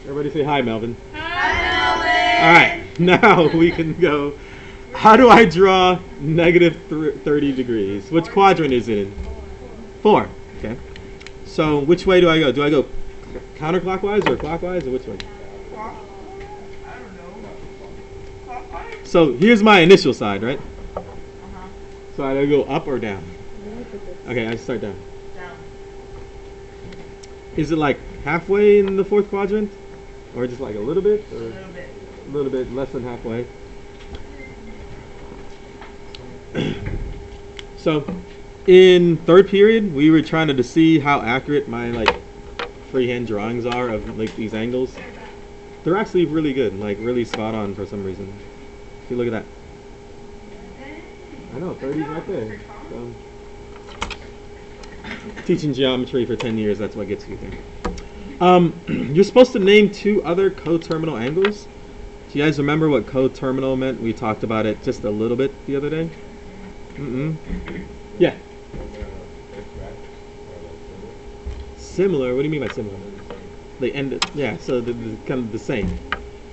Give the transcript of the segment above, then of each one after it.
Everybody say hi, Melvin. Hi, Alright, now we can go. How do I draw negative 30 degrees? Which quadrant is it in? 4. Okay. So which way do I go? Do I go counterclockwise or clockwise or which way? I don't know. Clockwise? So here's my initial side, right? So I go up or down? Okay, I start down. Down. Is it like halfway in the 4th quadrant? Or just like a little bit? Or A little bit. a little bit less than halfway? So in 3rd period, we were trying to see how accurate my like freehand drawings are of like these angles. They're actually really good, like really spot on for some reason. See, look at that. I know, 30's right there. So, teaching geometry for 10 years, that's what gets you there. You're supposed to name 2 other coterminal angles. Do you guys remember what coterminal meant? We talked about it just a little bit the other day. Yeah. Similar? What do you mean by similar? They end. Yeah. So they're kind of the same.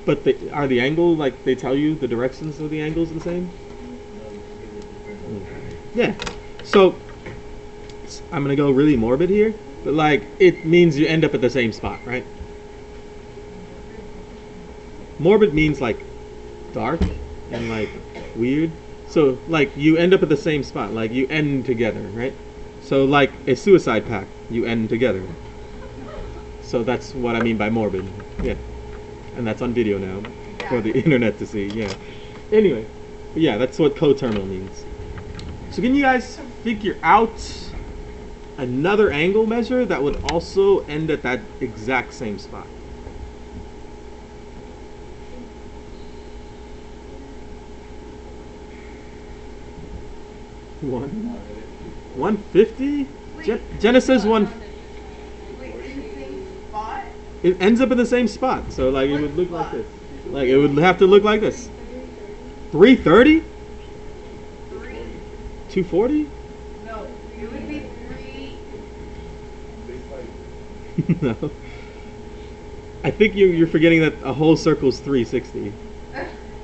But are the angle like they tell you the directions of the angles the same? Yeah. So I'm gonna go really morbid here, but like it means you end up at the same spot, right? Morbid means like dark and like weird. So like you end up at the same spot, like you end together, right? So like a suicide pact, you end together. So that's what I mean by morbid. Yeah. And that's on video now for the internet to see. Yeah. Anyway, yeah, that's what coterminal means. So can you guys figure out another angle measure that would also end at that exact same spot? One. 150? Jenna says one. Wait, in the same spot? It ends up in the same spot. So like it would look like this. Like it would have to look like this. 330? 240? No, it would be 3. No. I think you're forgetting that a whole circle is 360,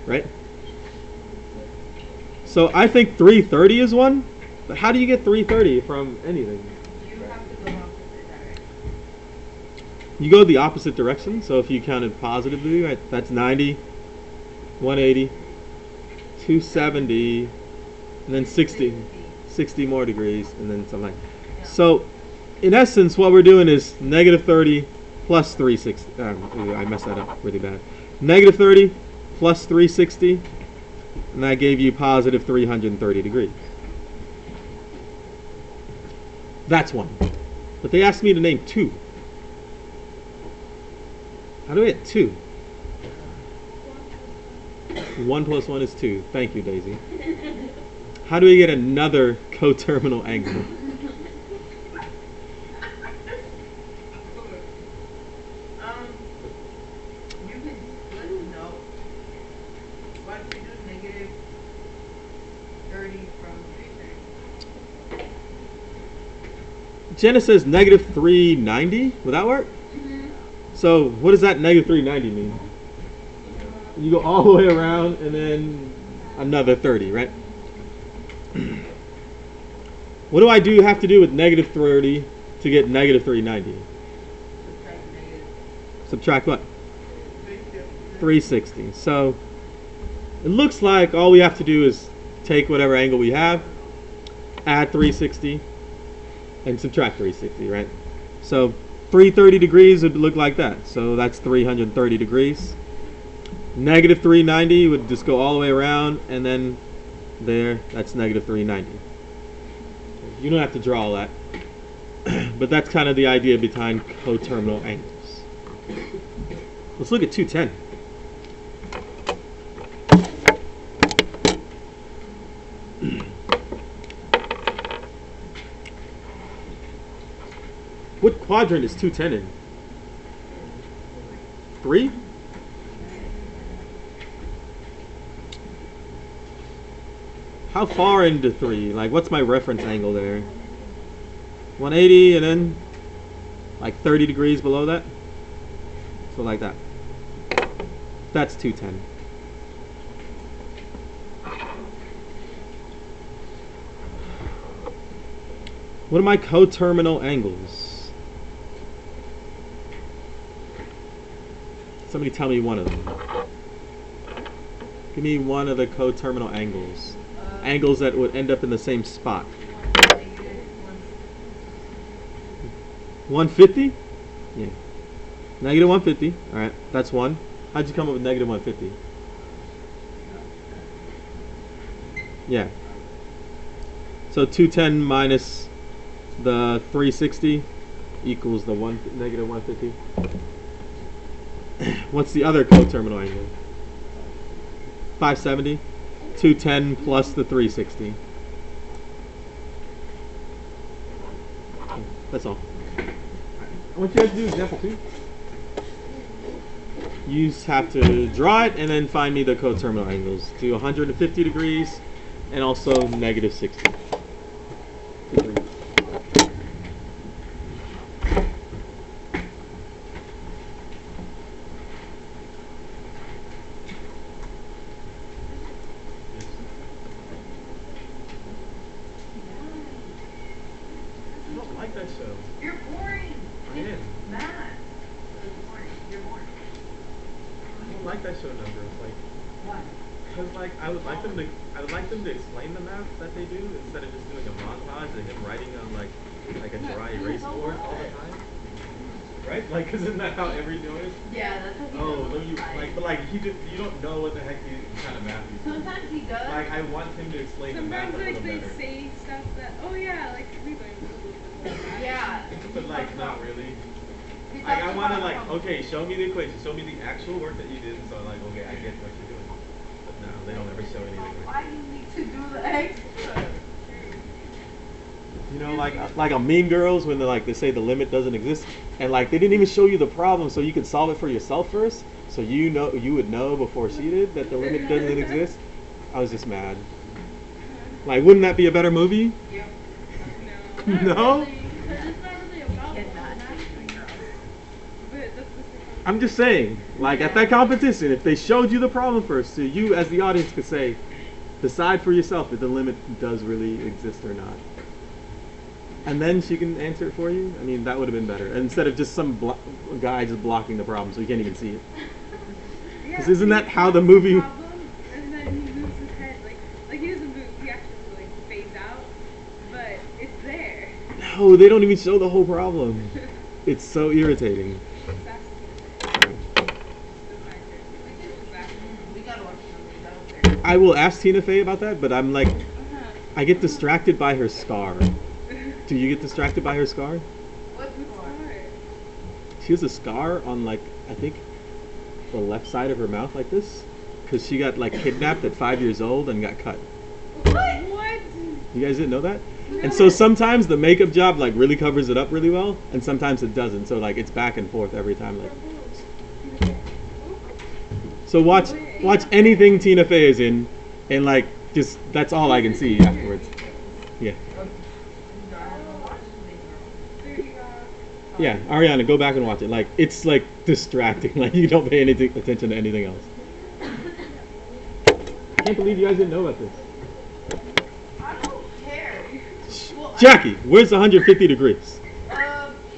right? So I think 330 is one, but how do you get 330 from anything? You have to go opposite direction. You go the opposite direction, so if you counted positively, right, that's 90, 180, 270, and then 60 more degrees, and then something like that. So in essence, what we're doing is negative 30 plus 360. I messed that up really bad. Negative 30 plus 360, and that gave you positive 330 degrees. That's one. But they asked me to name 2. How do I get 2? 1 plus 1 is 2. Thank you, Daisy. How do we get another coterminal angle? You can split no. Why don't you do negative 30 from 330? Jenna says negative 390. Would that work? So what does that negative 390 mean? You go all the way around and then another 30, right? What do I have to do with negative 30 to get negative 390? Subtract negative Subtract what? 350. 360. So it looks like all we have to do is take whatever angle we have, add 360, and subtract 360, right? So 330 degrees would look like that. So that's 330 degrees. Negative 390 would just go all the way around, and then there, that's negative 390. You don't have to draw all that. But that's kind of the idea behind coterminal angles. Let's look at 210. What quadrant is 210 in? 3? How far into 3? Like, what's my reference angle there? 180 and then like 30 degrees below that? So like that. That's 210. What are my coterminal angles? Somebody tell me one of them. Give me one of the coterminal angles. Angles that would end up in the same spot. 150? Yeah. Negative 150. Alright, that's one. How'd you come up with negative 150? Yeah. So 210 minus the 360 equals the negative 150. What's the other coterminal angle? 570. 210 plus the 360. That's all. I want you guys to do example 2. You just have to draw it and then find me the coterminal angles. Do 150 degrees and also negative 60 degrees. I don't like that show. You're boring. I am. Matt. You're boring. You're boring. I don't like that show number. Like, Why? cause like I would like them to explain the math that they do instead of just doing a montage of him writing on like a dry erase board all the time. Right? Like, isn't that how every do it? Yeah, that's what he Oh, does. no, but like you don't know what the heck kind of math he's doing. Sometimes he does. Like, I want him to explain the math Sometimes a like little they better. say stuff that we learned a little bit more. Yeah. But like, not really. He Like, talks I want to about like, how- okay, show me the equation, show me the actual work that you did, so I'm like, okay, I get what you're doing. But no, they don't ever show anything. Why do you need to do the extra? You know, like on Mean Girls when they say the limit doesn't exist, and like they didn't even show you the problem so you could solve it for yourself first, so you would know before she did that the limit doesn't exist. I was just mad. Like, wouldn't that be a better movie? Yep. No. Not No? Really, 'cause it's not really about Get the that. math. But that's the I'm just saying, like at that competition, if they showed you the problem first, so you as the audience could say, decide for yourself if the limit does really exist or not. And then she can answer it for you. I mean, that would have been better. Instead of just some guy just blocking the problem so you can't even see it. Yeah, 'Cause isn't that he how the solves movie- problem, and then he moves his head like he doesn't move. He actually like fades out, but it's there. No, they don't even show the whole problem. It's so irritating. We gotta watch the movie. I will ask Tina Fey about that, but I'm like, I get distracted by her scar. Do you get distracted by her scar? What's more? She has a scar on like, I think, the left side of her mouth like this. Because she got like kidnapped at 5 years old and got cut. What? You guys didn't know that? And so sometimes the makeup job like really covers it up really well, and sometimes it doesn't. So like it's back and forth every time. Like, so watch anything Tina Fey is in, and like just that's all I can see afterwards. Yeah, yeah. Ariana, go back and watch it. Like it's like distracting. Like you don't pay anything attention to anything else. I can't believe you guys didn't know about this. I don't care. Well, Jackie, where's the 150 degrees?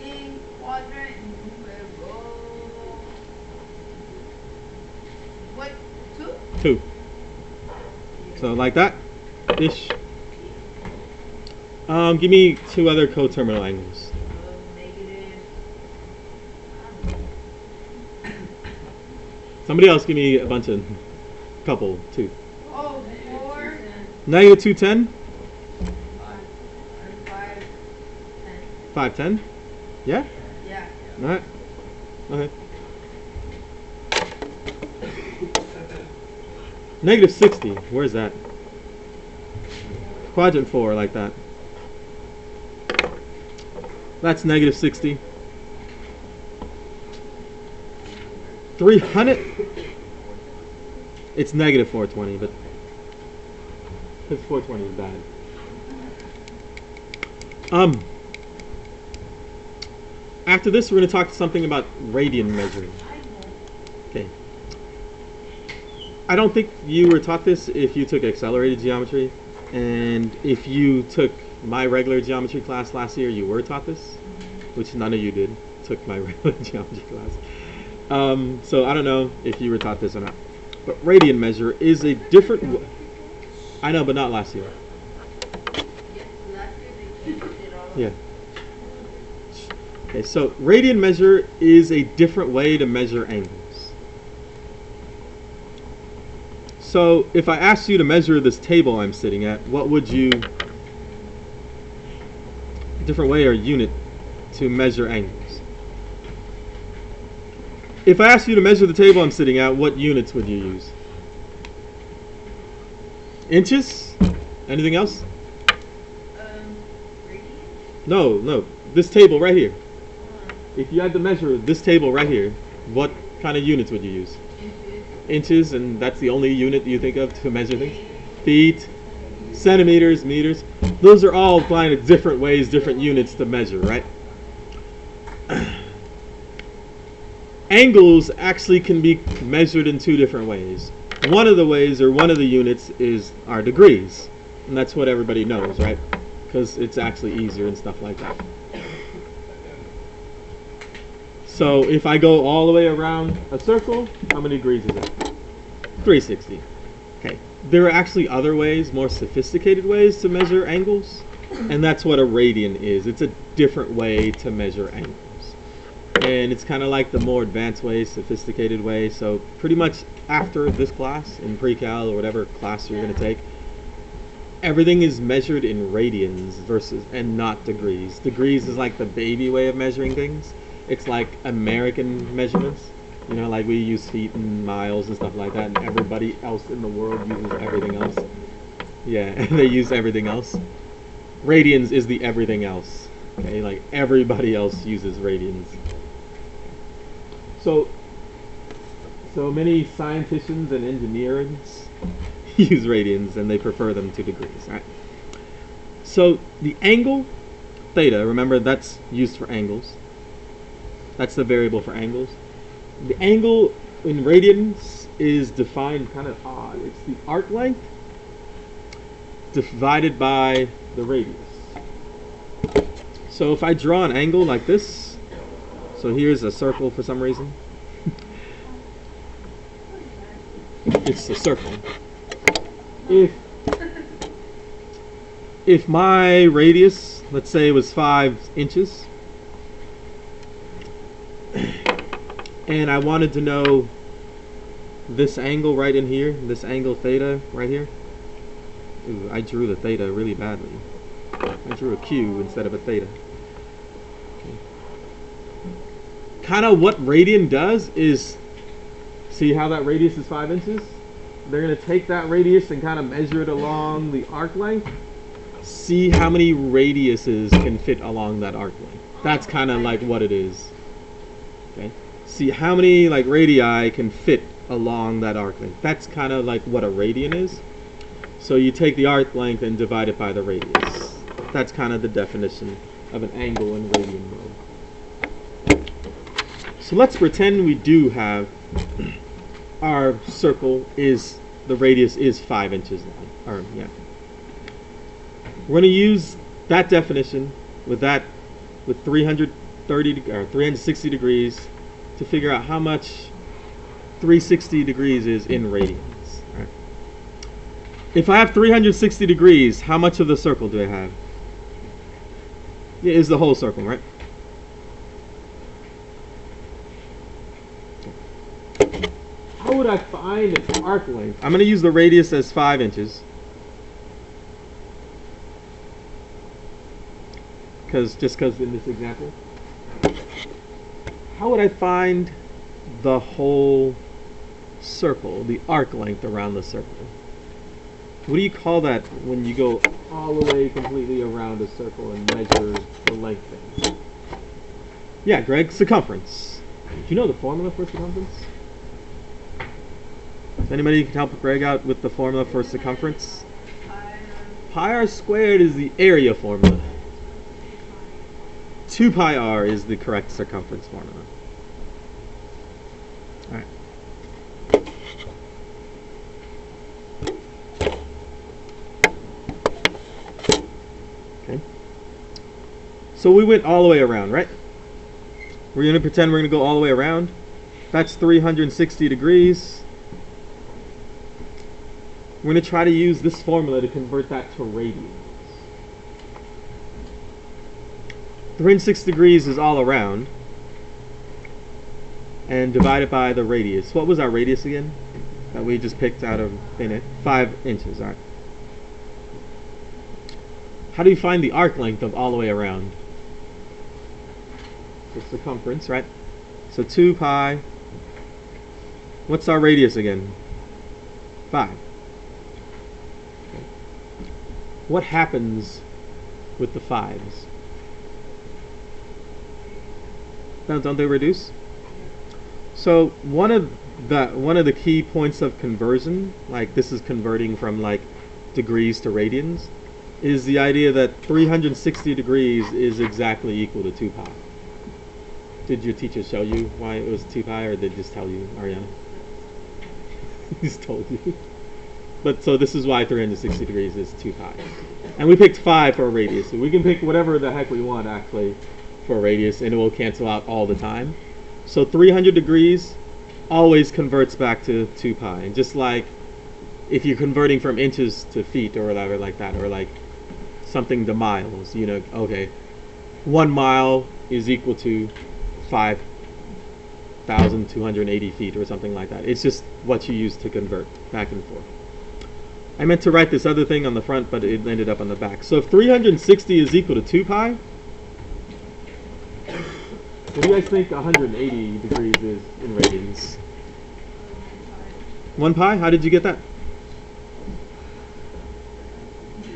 In quadrant numero. What? 2? 2. So like that, ish. Give me 2 other coterminal angles. Negative. Somebody else give me a bunch of couple 2. Oh, 4. Negative 210, 5. 10. 510. Yeah. Yeah. All right. Okay. Negative 60. Where's that? Quadrant 4, like that. That's negative 60. 300. It's negative 420, but because 420 is bad. After this, we're going to talk something about radian measuring. Okay. I don't think you were taught this if you took accelerated geometry, and if you took my regular geometry class last year, you were taught this, which none of you did. Took my regular geometry class. So I don't know if you were taught this or not. But radian measure is a different. I know, but not last year. Yes, last year they changed it all. Yeah. Okay, so radian measure is a different way to measure angles. So if I asked you to measure this table I'm sitting at, what would you, different way or unit to measure angles? If I asked you to measure the table I'm sitting at, what units would you use? Inches? Anything else? Radius? No, this table right here. If you had to measure this table right here, what kind of units would you use? Inches, and that's the only unit you think of to measure things? Feet, centimeters, meters. Those are all kind of different ways, different units to measure, right? Angles actually can be measured in two different ways. One of the ways, or one of the units, is our degrees. And that's what everybody knows, right? Because it's actually easier and stuff like that. So if I go all the way around a circle, how many degrees is that? 360. Okay. There are actually other ways, more sophisticated ways to measure angles, and that's what a radian is. It's a different way to measure angles. And it's kind of like the more advanced way, sophisticated way. So pretty much after this class, in pre-cal or whatever class you're going to take, everything is measured in radians versus, and not degrees. Degrees is like the baby way of measuring things. It's like American measurements, you know, like we use feet and miles and stuff like that, and everybody else in the world uses everything else. Yeah, they use everything else. Radians is the everything else. Okay, like everybody else uses radians. So many scientists and engineers use radians, and they prefer them to degrees. All right. So the angle theta, remember that's used for angles. That's the variable for angles. The angle in radians is defined kind of odd. It's the arc length divided by the radius. So if I draw an angle like this, so here's a circle for some reason. It's a circle. If my radius, let's say, was 5 inches, and I wanted to know this angle right in here, this angle theta right here. Ooh, I drew the theta really badly. I drew a Q instead of a theta. Okay. Kind of what radian does is, see how that radius is 5 inches? They're going to take that radius and kind of measure it along the arc length. See how many radiuses can fit along that arc length. That's kind of like what it is. Okay. See how many like radii can fit along that arc length. That's kind of like what a radian is. So you take the arc length and divide it by the radius. That's kind of the definition of an angle in radian mode. So let's pretend we do have our circle is, the radius is 5 inches long. Or yeah. We're going to use that definition with 330 or 360 degrees to figure out how much 360 degrees is in radians. Right? If I have 360 degrees, how much of the circle do I have? Yeah, is the whole circle, right? How would I find its arc length? I'm going to use the radius as 5 inches. Just because in this example. How would I find the whole circle, the arc length around the circle? What do you call that when you go all the way completely around a circle and measure the length thing? Yeah, Greg, circumference. Do you know the formula for circumference? Anybody can help Greg out with the formula for circumference? Pi r squared is the area formula. 2 pi r is the correct circumference formula. Alright. So we went all the way around, right? We're going to pretend we're going to go all the way around. That's 360 degrees. We're going to try to use this formula to convert that to radians. 360 degrees is all around. And divided by the radius. What was our radius again? That we just picked out of thin air? 5 inches, alright. How do you find the arc length of all the way around? The circumference, right? So 2 pi. What's our radius again? 5. Okay. What happens with the 5s? Don't they reduce? So one of the key points of conversion, like this is converting from like degrees to radians, is the idea that 360 degrees is exactly equal to 2 pi. Did your teacher show you why it was 2 pi, or did they just tell you, Ariana? He just told you. But so this is why 360 degrees is 2 pi. And we picked 5 for a radius. So we can pick whatever the heck we want actually for a radius, and it will cancel out all the time. So 300 degrees always converts back to 2 pi. And just like if you're converting from inches to feet or whatever like that, or like something to miles, you know, okay, 1 mile is equal to 5,280 feet or something like that. It's just what you use to convert back and forth. I meant to write this other thing on the front, but it ended up on the back. So if 360 is equal to 2 pi, what do you guys think 180 degrees is in radians? 1 pi? How did you get that?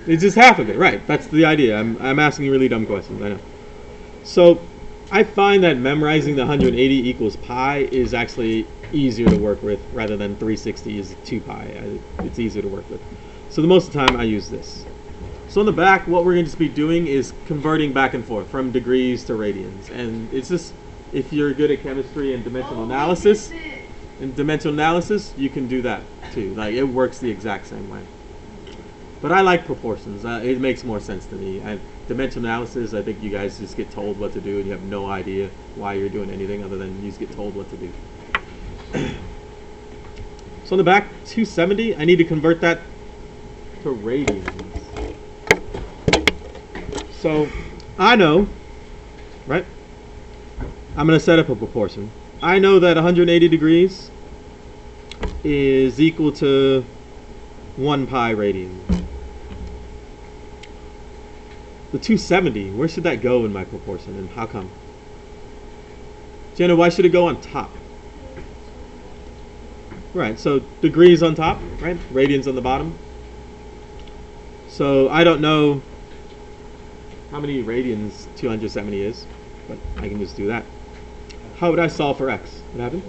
It's just half of it, right? That's the idea. I'm asking really dumb questions, I know. So I find that memorizing the 180 equals pi is actually easier to work with rather than 360 is 2 pi. It's easier to work with. So the most of the time I use this. So in the back, what we're going to just be doing is converting back and forth from degrees to radians. And it's just, if you're good at chemistry and dimensional analysis, you can do that too. Like, it works the exact same way. But I like proportions. It makes more sense to me. Dimensional analysis, I think you guys just get told what to do and you have no idea why you're doing anything other than you just get told what to do. So in the back, 270, I need to convert that to radians. So I know, right? I'm going to set up a proportion. I know that 180 degrees is equal to 1 pi radian. The 270, where should that go in my proportion, and how come? Jenna, why should it go on top? Right, so degrees on top, right? Radians on the bottom. So I don't know how many radians 270 is, but I can just do that. How would I solve for x? What happened?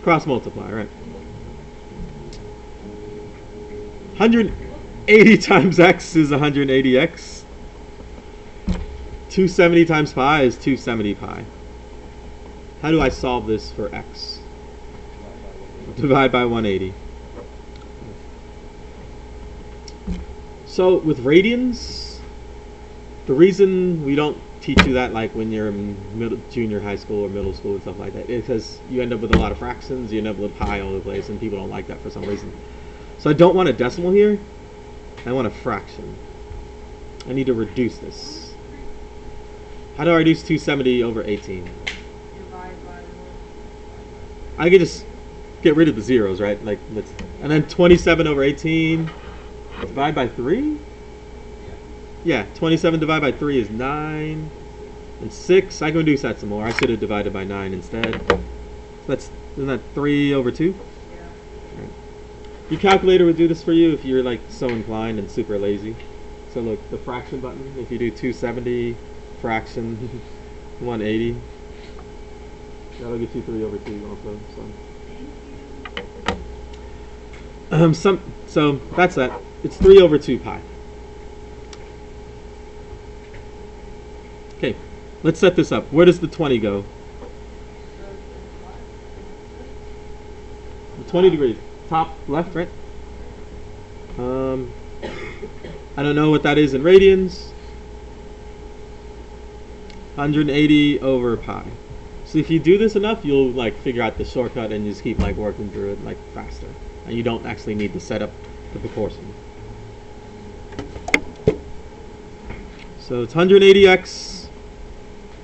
Cross multiply, right? 180 times x is 180x. 270 times pi is 270 pi. How do I solve this for x? Divide by 180. So with radians, the reason we don't teach you that like when you're in junior high school or middle school and stuff like that is because you end up with a lot of fractions, you end up with pi all over the place, and people don't like that for some reason. So I don't want a decimal here, I want a fraction. I need to reduce this. How do I reduce 270 over 18? I could just get rid of the zeros, right? Like, and then 27 over 18 divide by 3? Yeah, 27 divided by 3 is 9. And 6, I can reduce that some more. I should have divided by 9 instead. Isn't that 3 over 2? Yeah. Right. Your calculator would do this for you if you're like so inclined and super lazy. So look, the fraction button, if you do 270 fraction 180, that'll get you 3 over 2 also. So that's that. It's 3 over 2 pi. Okay, let's set this up. Where does the 20 go? 20 degrees. Top left, right? I don't know what that is in radians. 180 over pi. So if you do this enough, you'll like figure out the shortcut and just keep like working through it like faster. And you don't actually need to set up the proportion. So it's 180x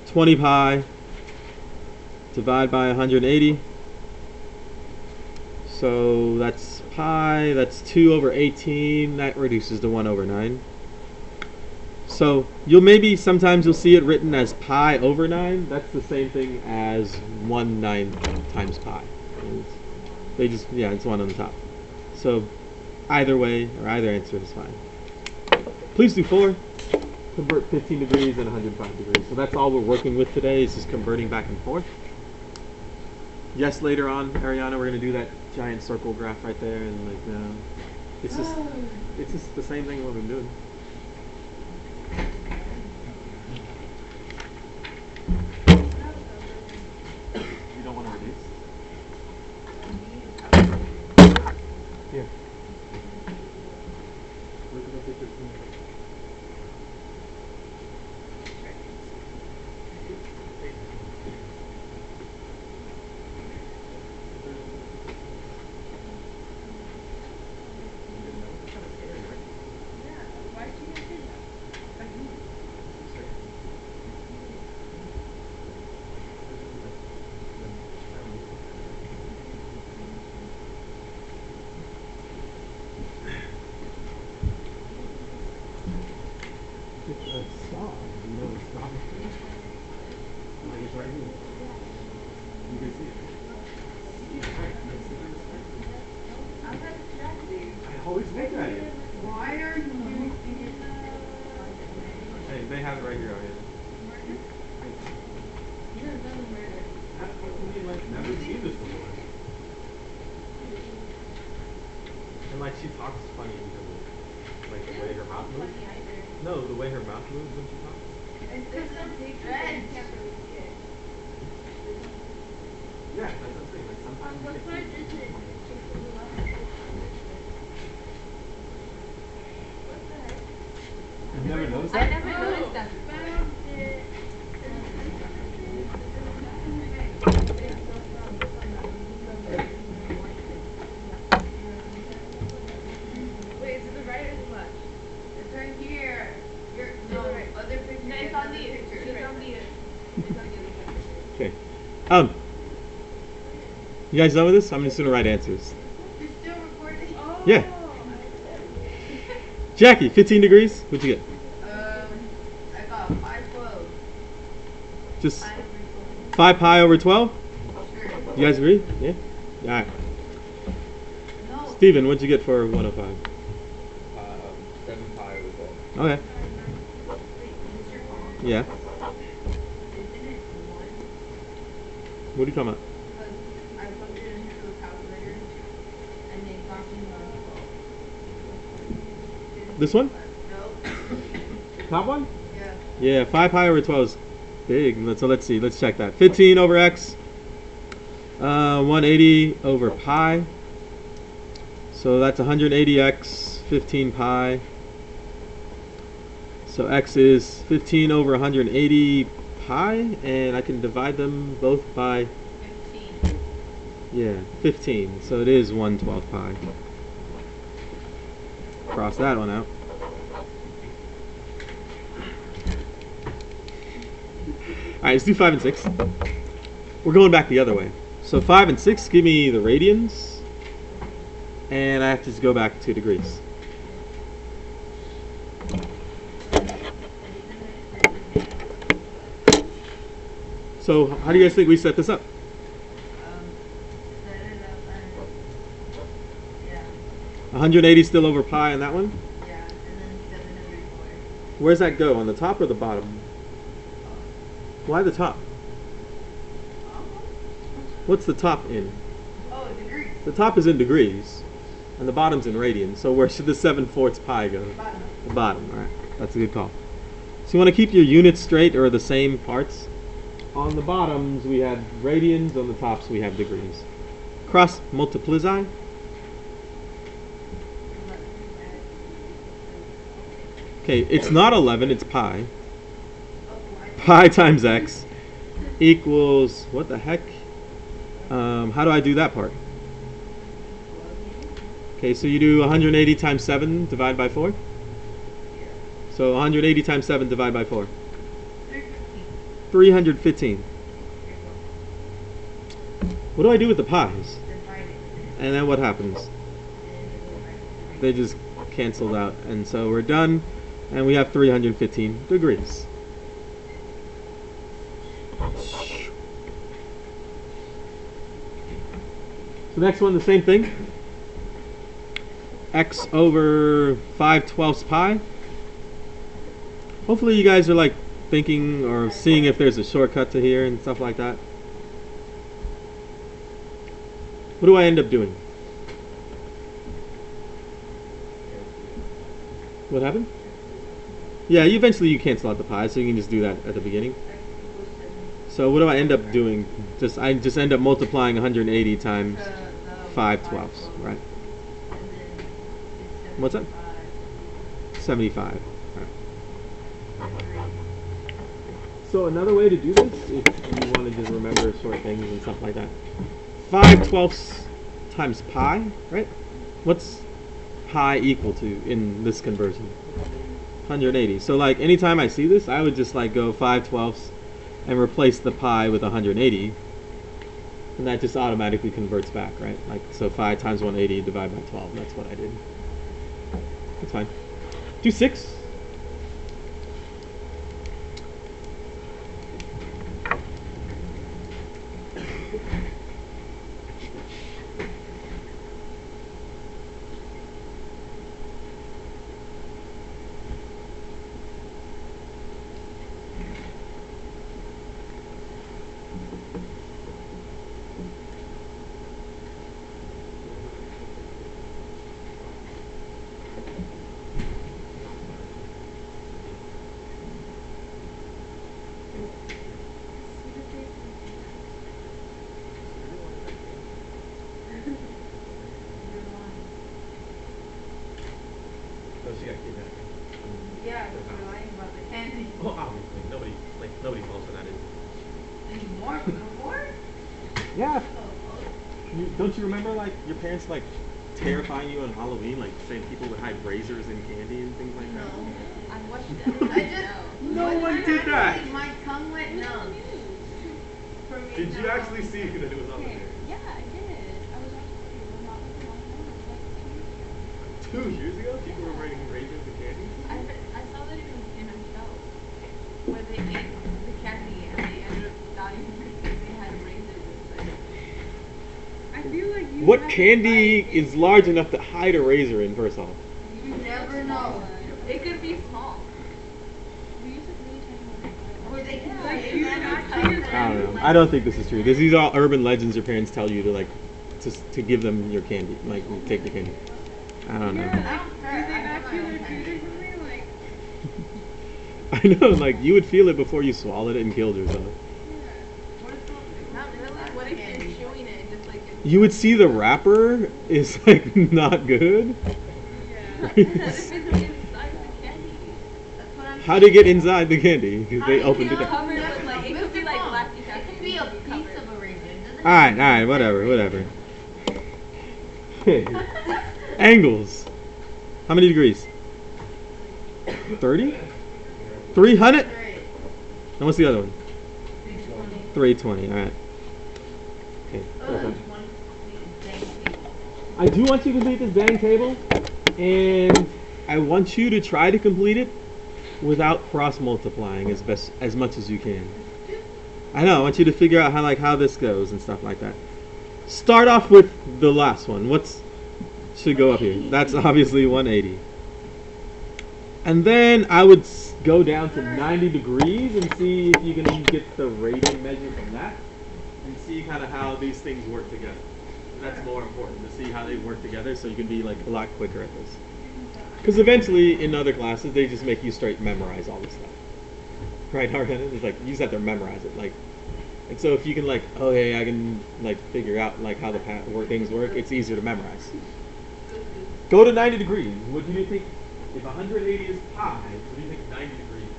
20 pi divide by 180. So that's pi, that's 2 over 18. That reduces to 1 over 9. So sometimes you'll see it written as pi over 9. That's the same thing as 1/9 times pi. It's 1 on the top. So either way, or either answer is fine. Please do 4. Convert 15 degrees and 105 degrees. So that's all we're working with today, is just converting back and forth. Yes, later on, Ariana, we're going to do that giant circle graph right there, and like, no. It's just the same thing we've been doing. You don't want to reduce? Here. Look at the picture. They have it right here. I've never seen this before. And like she talks funny because of like the way her mouth moves. No, the way her mouth moves when she talks. Yeah, that's what I'm saying. Like sometimes. You've never noticed that? I never noticed that. Wait, is it the right or the left? It's right here. No, Other picture. No, it's on the. It's on the. Okay. You guys done with this? I'm just gonna write answers. You're still recording? Oh. Yeah. Jackie, 15 degrees. What'd you get? I got 512. Just 5 pi over 12. Sure. You guys agree? Yeah. All right. No. Steven, what'd you get for 105? 7 pi over 12. Okay. Yeah. What are you talking about? I plugged it into the calculator and they got me 112. This one? Nope. Top one? Yeah. Yeah, 5 pi over 12 is big. So let's see. Let's check that. 15 over x. 180 over pi. So that's 180x, 15 pi. So x is 15 over 180 pi, and I can divide them both by 15. Yeah, 15. So it is 1/12 pi. Cross that one out. Alright, let's do 5 and 6. We're going back the other way. So 5 and 6 give me the radians. And I have to just go back 2 degrees. So how do you guys think we set this up? Set it up and yeah. 180 still over pi on that one? Yeah. And then 704. Where's that go? On the top or the bottom? Why the top? What's the top in? Oh, degrees. The top is in degrees, and the bottom's in radians. So where should the 7/4 pi go? Bottom. The bottom. All right, that's a good call. So you want to keep your units straight or the same parts. On the bottoms we have radians. On the tops we have degrees. Cross multiply. Okay, it's not 11. It's pi. pi times x equals, what the heck? How do I do that part? Okay, so you do 180 times 7 divided by 4. So 180 times 7 divided by 4. 315. What do I do with the pi's? And then what happens? They just canceled out. And so we're done. And we have 315 degrees. So next one, the same thing. X over 5/12 pi. Hopefully you guys are like thinking or seeing if there's a shortcut to here and stuff like that. What do I end up doing? What happened? Yeah, eventually you cancel out the pi, so you can just do that at the beginning. So what do I end up doing? I just end up multiplying 180 times 5/12, right? What's that? 75. Right. So another way to do this, if you want to just remember short things and stuff like that, 5/12 times pi, right? What's pi equal to in this conversion? 180. So like anytime I see this, I would just like go 5/12 and replace the pi with 180, and that just automatically converts back, right? Like so 5 times 180 divided by 12. That's what I did. That's fine. Do 6. So she got kidnapped. Yeah, we're lying about the candy. Well, obviously, nobody falls for that. Anymore? Before? Yeah. Don't you remember like your parents like terrifying you on Halloween, like saying people would hide razors and candy and things like that? No. I watched it. I just. No one did that. My tongue went numb. For me, Did you no. actually see that it was on Okay. there? Yeah, I did. I was watching it. Not like a long time. It was like 2 years ago. 2 years ago, people were writing razors and candy. I saw that it was in a show where they ate the candy and they ended up dying because they had razors inside. I feel like you What have to candy buy it. is large enough to hide a razor in, first off? You never know. It could be small. We used to really try to Or they can Like, say you that not or to your I don't know. I don't think this is true. These are all urban legends your parents tell you to like to give them your candy, like take your candy. I don't know. Yeah, I don't like, care. do they I not have feel my their own food or candy. something? Like, I know, like you would feel it before you swallowed it and killed yourself. Not really. What if you're chewing it and just like it's You would see the wrapper is like not good. yeah. What if it's inside the candy? That's what I'm How to get inside the candy? Because they opened it up. Covered with like it could be like lactic acid. It could be a could piece of a razor. It doesn't All right, whatever. Angles. How many degrees? 30? 300? And what's the other one? 320. All right. Okay. perfect. I do want you to complete this dang table, and I want you to try to complete it without cross multiplying as much as you can. I know. I want you to figure out how this goes and stuff like that. Start off with the last one. Should go up here? That's obviously 180. And then I would go down to 90 degrees and see if you can get the rating measure from that, and see kind of how these things work together. And that's more important, to see how they work together, so you can be like a lot quicker at this. Because eventually, in other classes, they just make you straight memorize all this stuff. Right, Arden? It's like you just have to memorize it. And so if you can I can figure out how the things work, it's easier to memorize. Go to 90 degrees. What do you think? If 180 is pi, what do you think 90 degrees is?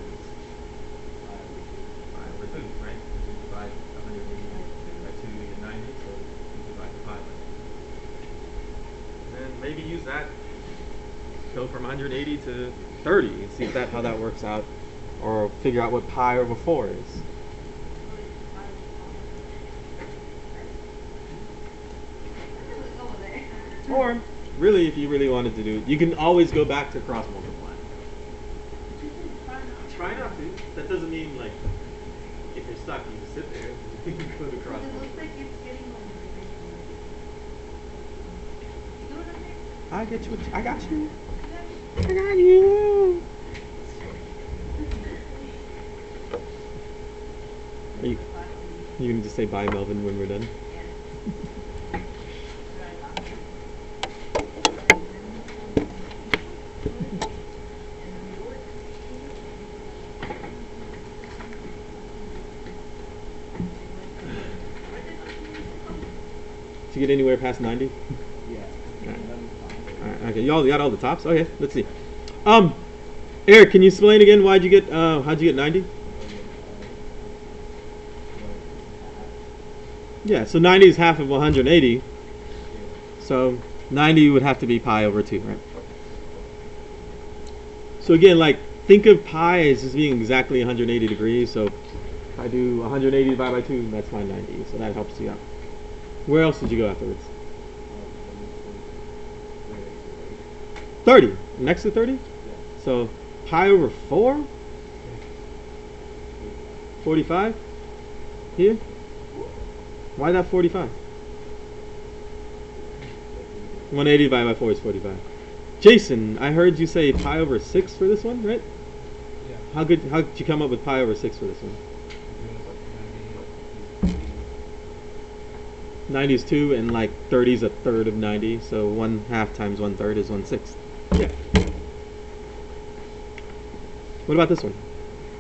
maybe use that. Go from 180 to 30 and see if how that works out, or figure out what pi over 4 is. Or really, if you really wanted to do it, you can always go back to cross multiply. Try not to. That doesn't mean like if you're stuck, you just sit there. You can go to cross It multiply. looks like it's getting over. You know what I mean? I get you. I got you. I got you. Are you gonna just say bye, Melvin, when we're done? Did you get anywhere past 90? Yeah. Alright, okay, y'all got all the tops? Okay, let's see. Eric, can you explain again how'd you get 90? Yeah, so 90 is half of 180. So 90 would have to be pi over 2, right? So again, like, think of pi as just being exactly 180 degrees. So if I do 180 divided by 2, that's my 90. So that helps you out. Where else did you go afterwards? 30. Next to 30? So pi over 4? 45? Here? Why not 45? 180 divided by 4 is 45. Jason, I heard you say pi over 6 for this one, right? Yeah. How did you come up with pi over 6 for this one? 90 is 2, and like 30 is a third of 90, so 1/2 times 1/3 is 1/6. Yeah. What about this one?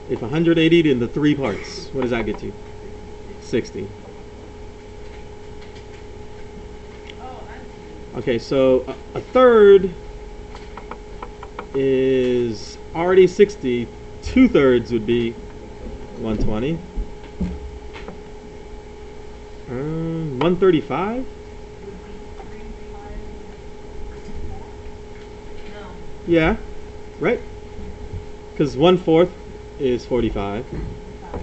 If 180 into 3 parts, what does that get you? 60. Okay, so a third is already 60. 2/3 would be 120. 135? No. Yeah, right? Because 1/4 is 45.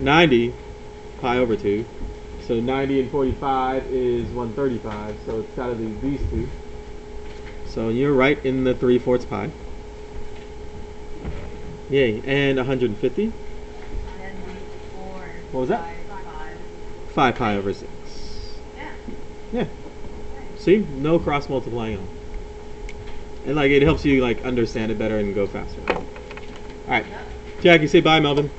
90, pi over 2. So 90 and 45 is 135. So it's got to be these two. So you're right in the 3/4 pi. Yay. And 150? What was that? 5 pi over 6. Yeah. Yeah. See? No cross multiplying on. And like it helps you like understand it better and go faster. Alright. Jackie, say bye, Melvin.